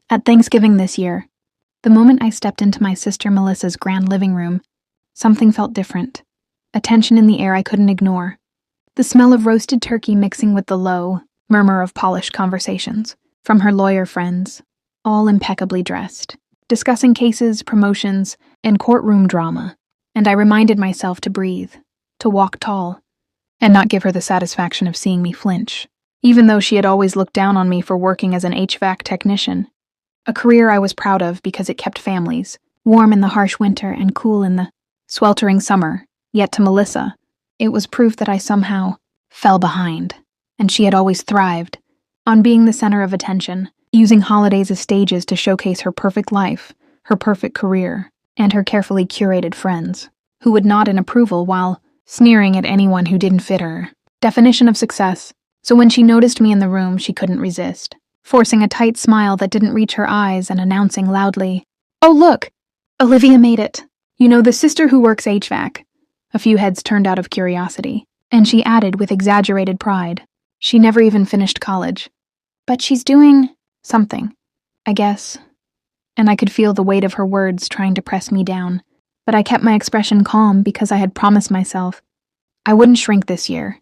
At Thanksgiving this year, the moment I stepped into my sister Melissa's grand living room, something felt different. A tension in the air I couldn't ignore. The smell of roasted turkey mixing with the low murmur of polished conversations from her lawyer friends, all impeccably dressed, discussing cases, promotions, and courtroom drama. And I reminded myself to breathe, to walk tall, and not give her the satisfaction of seeing me flinch, even though she had always looked down on me for working as an HVAC technician. A career I was proud of because it kept families warm in the harsh winter and cool in the sweltering summer. Yet to Melissa, it was proof that I somehow fell behind, and she had always thrived on being the center of attention, using holidays as stages to showcase her perfect life, her perfect career, and her carefully curated friends, who would nod in approval while sneering at anyone who didn't fit her definition of success. So when she noticed me in the room, she couldn't resist, forcing a tight smile that didn't reach her eyes and announcing loudly, "Oh, look! Olivia made it. You know, the sister who works HVAC." A few heads turned out of curiosity, and she added with exaggerated pride, "She never even finished college. But she's doing something, I guess." And I could feel the weight of her words trying to press me down, but I kept my expression calm because I had promised myself I wouldn't shrink this year.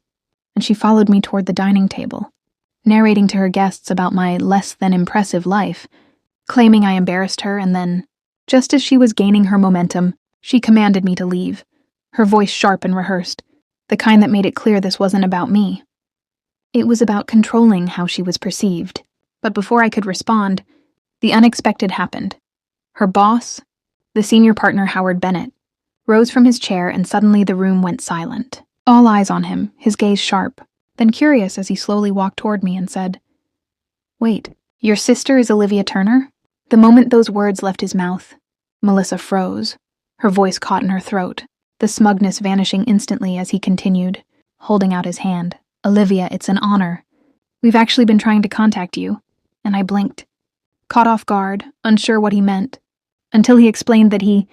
And she followed me toward the dining table, narrating to her guests about my less-than-impressive life, claiming I embarrassed her, and then, just as she was gaining her momentum, she commanded me to leave, her voice sharp and rehearsed, the kind that made it clear this wasn't about me. It was about controlling how she was perceived. But before I could respond, the unexpected happened. Her boss, the senior partner Howard Bennett, rose from his chair and suddenly the room went silent. All eyes on him, his gaze sharp, then curious as he slowly walked toward me and said, "Wait, your sister is Olivia Turner?" The moment those words left his mouth, Melissa froze, her voice caught in her throat, the smugness vanishing instantly as he continued, holding out his hand. "Olivia, it's an honor. We've actually been trying to contact you." And I blinked, caught off guard, unsure what he meant, until he explained that he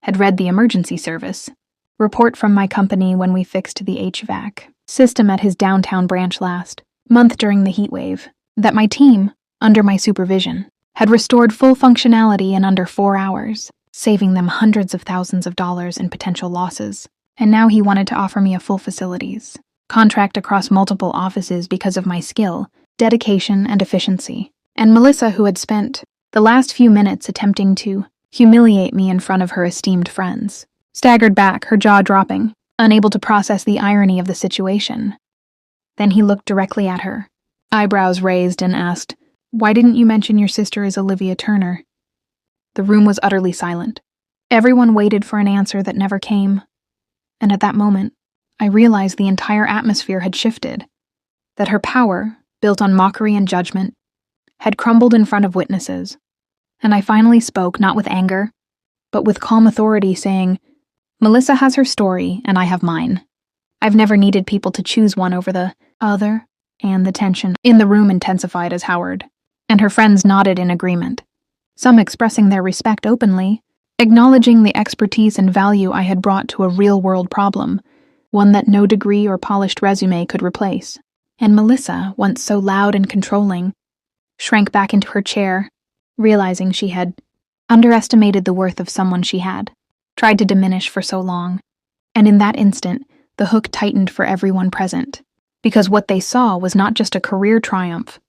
had read the emergency service report from my company when we fixed the HVAC system at his downtown branch last month during the heat wave, that my team, under my supervision, had restored full functionality in under 4 hours, saving them hundreds of thousands of dollars in potential losses. And now he wanted to offer me a full facilities contract across multiple offices because of my skill, dedication, and efficiency. And Melissa, who had spent the last few minutes attempting to humiliate me in front of her esteemed friends, staggered back, her jaw dropping, unable to process the irony of the situation. Then he looked directly at her, eyebrows raised, and asked, "Why didn't you mention your sister is Olivia Turner?" The room was utterly silent. Everyone waited for an answer that never came. And at that moment, I realized the entire atmosphere had shifted, that her power, built on mockery and judgment, had crumbled in front of witnesses. And I finally spoke, not with anger, but with calm authority, saying, "Melissa has her story, and I have mine. I've never needed people to choose one over the other," and the tension in the room intensified as Howard and her friends nodded in agreement, some expressing their respect openly, acknowledging the expertise and value I had brought to a real-world problem, one that no degree or polished resume could replace. And Melissa, once so loud and controlling, shrank back into her chair, realizing she had underestimated the worth of someone she had tried to diminish for so long. And in that instant, the hook tightened for everyone present, because what they saw was not just a career triumph,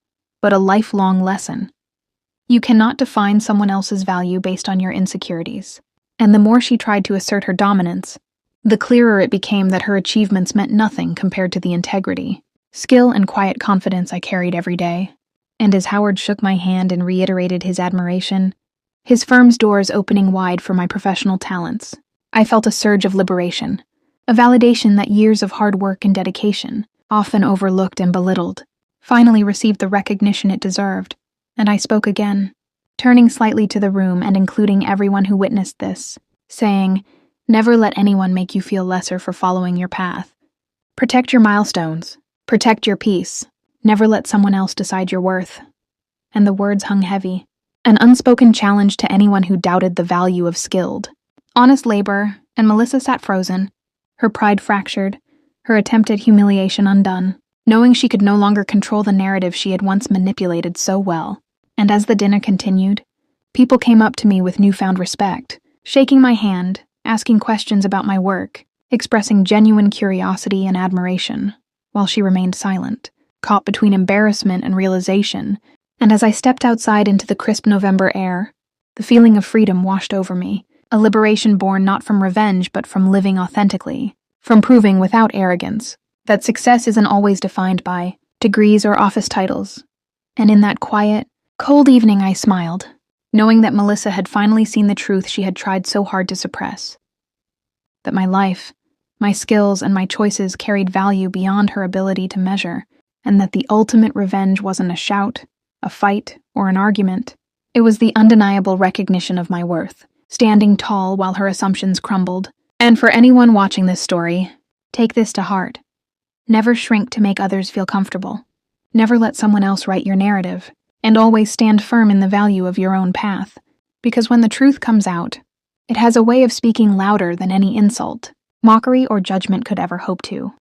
but a lifelong lesson. You cannot define someone else's value based on your insecurities. And the more she tried to assert her dominance, the clearer it became that her achievements meant nothing compared to the integrity, skill, and quiet confidence I carried every day. And as Howard shook my hand and reiterated his admiration, his firm's doors opening wide for my professional talents, I felt a surge of liberation, a validation that years of hard work and dedication, often overlooked and belittled, finally received the recognition it deserved. And I spoke again, turning slightly to the room and including everyone who witnessed this, saying, "Never let anyone make you feel lesser for following your path. Protect your milestones. Protect your peace. Never let someone else decide your worth." And the words hung heavy, an unspoken challenge to anyone who doubted the value of skilled, honest labor. And Melissa sat frozen, her pride fractured, her attempted humiliation undone, knowing she could no longer control the narrative she had once manipulated so well. And as the dinner continued, people came up to me with newfound respect, shaking my hand, asking questions about my work, expressing genuine curiosity and admiration, while she remained silent, caught between embarrassment and realization. And as I stepped outside into the crisp November air, the feeling of freedom washed over me, a liberation born not from revenge but from living authentically, from proving without arrogance that success isn't always defined by degrees or office titles. And in that quiet, cold evening I smiled, knowing that Melissa had finally seen the truth she had tried so hard to suppress. That my life, my skills, and my choices carried value beyond her ability to measure, and that the ultimate revenge wasn't a shout, a fight, or an argument. It was the undeniable recognition of my worth, standing tall while her assumptions crumbled. And for anyone watching this story, take this to heart. Never shrink to make others feel comfortable. Never let someone else write your narrative, and always stand firm in the value of your own path, because when the truth comes out, it has a way of speaking louder than any insult, mockery, or judgment could ever hope to.